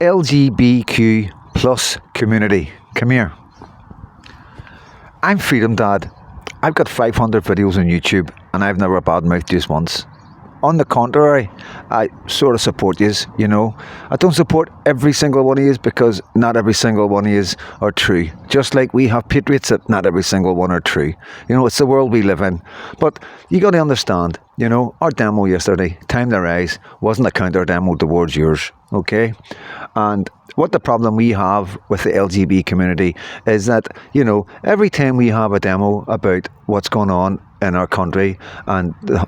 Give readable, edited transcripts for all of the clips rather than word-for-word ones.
LGBTQ plus community, come here. I'm Freedom Dad. I've got 500 videos on YouTube and I've never badmouthed you once. On the contrary, I sort of support yous, you know. I don't support every single one of yous because not every single one of yous are true. Just like we have patriots that not every single one are true. You know, it's the world we live in. But you got to understand, you know, our demo yesterday, Time to Rise, wasn't a counter demo towards yours, okay? And what the problem we have with the LGBT community is that, you know, every time we have a demo about what's going on in our country and the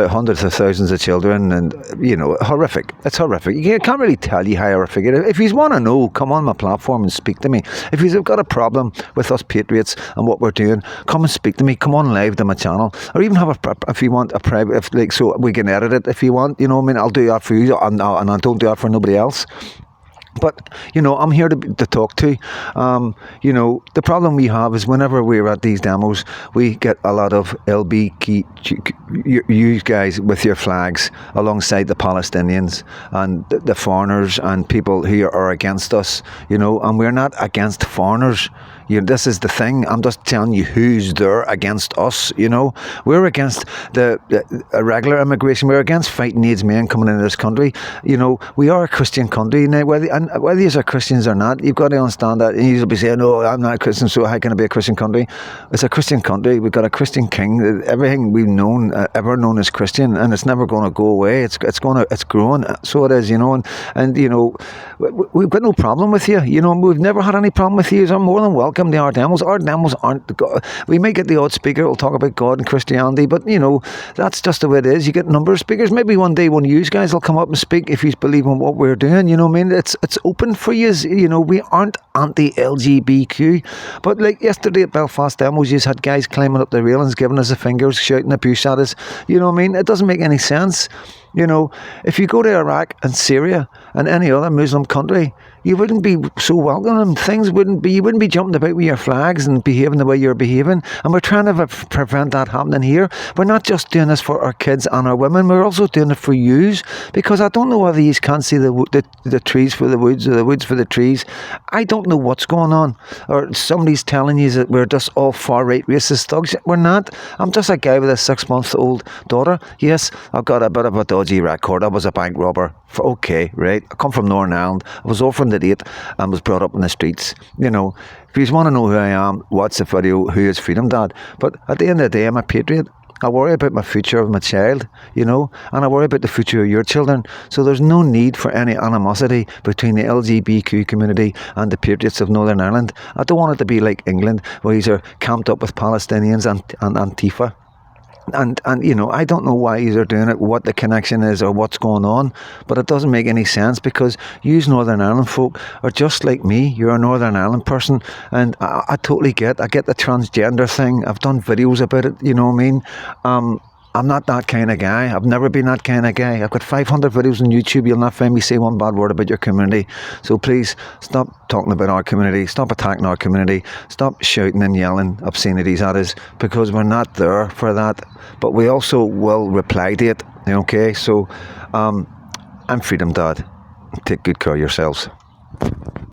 hundreds of thousands of children and, you know, horrific. It's horrific. You can't really tell you how horrific it is. If you want to know, come on my platform and speak to me. If you've got a problem with us patriots and what we're doing, come and speak to me. Come on live to my channel, or even have if you want a private, if, like, so we can edit it if you want. You know what I mean? I'll do that for you, and I don't do that for nobody else. But, you know, I'm here to talk to. You know, the problem we have is whenever we're at these demos, we get a lot of LGBTQ, you guys with your flags alongside the Palestinians and the foreigners and people who are against us, you know, and we're not against foreigners. You know, this is the thing. I'm just telling you who's there against us, you know. We're against the irregular immigration. We're against fighting AIDS men coming into this country. You know, we are a Christian country. Now, whether you are Christians or not, you've got to understand that. And you'll be saying, no, I'm not a Christian, so how can it be a Christian country? It's a Christian country. We've got a Christian king. Everything we've known, ever known is Christian, and it's never going to go away. It's growing. So it is, you know. And you know, we've got no problem with you. You know, we've never had any problem with you. I'm more than welcome to our demos. Our demos aren't. We may get the odd speaker who'll talk about God and Christianity, but you know, that's just the way it is. You get a number of speakers. Maybe one day one of you guys will come up and speak if you believe in what we're doing. You know what I mean? It's open for you. You know, we aren't anti-LGBTQ. But like yesterday at Belfast demos, you had guys climbing up the railings, giving us the fingers, shouting abuse at us. You know what I mean? It doesn't make any sense. You know, if you go to Iraq and Syria and any other Muslim country, you wouldn't be so welcome. You wouldn't be jumping about with your flags and behaving the way you're behaving. And we're trying to prevent that happening here. We're not just doing this for our kids and our women. We're also doing it for yous, because I don't know whether you can't see the trees for the woods or the woods for the trees. I don't know what's going on. Or somebody's telling you that we're just all far-right racist thugs. We're not. I'm just a guy with a 6-month-old daughter. Yes, I've got a bit of a dodgy record. I was a bank robber. Okay, right. I come from Northern Ireland. I was orphaned at 8 and was brought up in the streets. You know, if you want to know who I am, watch the video, Who is Freedom Dad? But at the end of the day, I'm a patriot. I worry about my future of my child, you know, and I worry about the future of your children. So there's no need for any animosity between the LGBTQ community and the patriots of Northern Ireland. I don't want it to be like England, where these are camped up with Palestinians and Antifa. And you know, I don't know why they're doing it, what the connection is or what's going on, but it doesn't make any sense, because you Northern Ireland folk are just like me. You're a Northern Ireland person, and I totally get the transgender thing. I've done videos about it, you know what I mean? I'm not that kind of guy. I've never been that kind of guy. I've got 500 videos on YouTube. You'll not find me say one bad word about your community. So please stop talking about our community. Stop attacking our community. Stop shouting and yelling obscenities at us, because we're not there for that. But we also will reply to it. Okay, so I'm Freedom Dad. Take good care of yourselves.